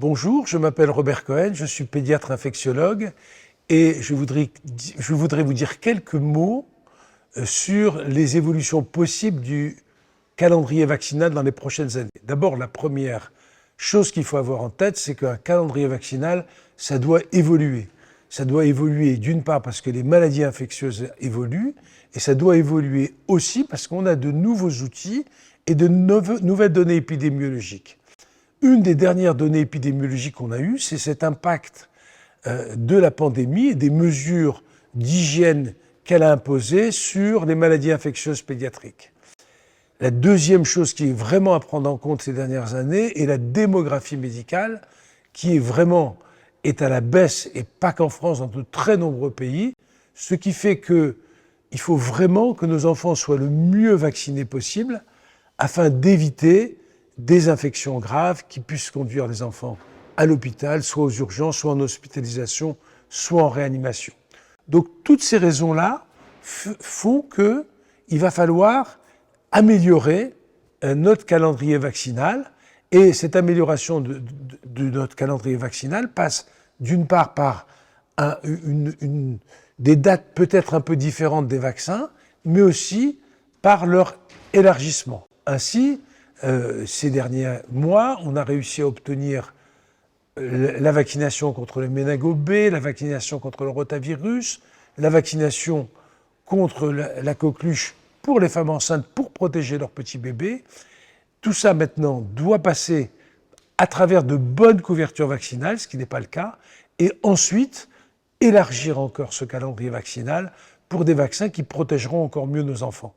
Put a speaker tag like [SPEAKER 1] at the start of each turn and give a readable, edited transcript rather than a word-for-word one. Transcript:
[SPEAKER 1] Bonjour, je m'appelle Robert Cohen, je suis pédiatre infectiologue et je voudrais vous dire quelques mots sur les évolutions possibles du calendrier vaccinal dans les prochaines années. D'abord, la première chose qu'il faut avoir en tête, c'est qu'un calendrier vaccinal, ça doit évoluer. Ça doit évoluer d'une part parce que les maladies infectieuses évoluent et ça doit évoluer aussi parce qu'on a de nouveaux outils et de nouvelles données épidémiologiques. Une des dernières données épidémiologiques qu'on a eues, c'est cet impact de la pandémie et des mesures d'hygiène qu'elle a imposées sur les maladies infectieuses pédiatriques. La deuxième chose qui est vraiment à prendre en compte ces dernières années est la démographie médicale qui est à la baisse, et pas qu'en France, dans de très nombreux pays, ce qui fait qu'il faut vraiment que nos enfants soient le mieux vaccinés possible afin d'éviter des infections graves qui puissent conduire les enfants à l'hôpital, soit aux urgences, soit en hospitalisation, soit en réanimation. Donc toutes ces raisons-là font qu'il va falloir améliorer notre calendrier vaccinal, et cette amélioration de notre calendrier vaccinal passe d'une part par des dates peut-être un peu différentes des vaccins, mais aussi par leur élargissement. Ainsi, ces derniers mois, on a réussi à obtenir la vaccination contre le méningo B, la vaccination contre le rotavirus, la vaccination contre la coqueluche pour les femmes enceintes pour protéger leurs petits bébés. Tout ça maintenant doit passer à travers de bonnes couvertures vaccinales, ce qui n'est pas le cas, et ensuite élargir encore ce calendrier vaccinal pour des vaccins qui protégeront encore mieux nos enfants.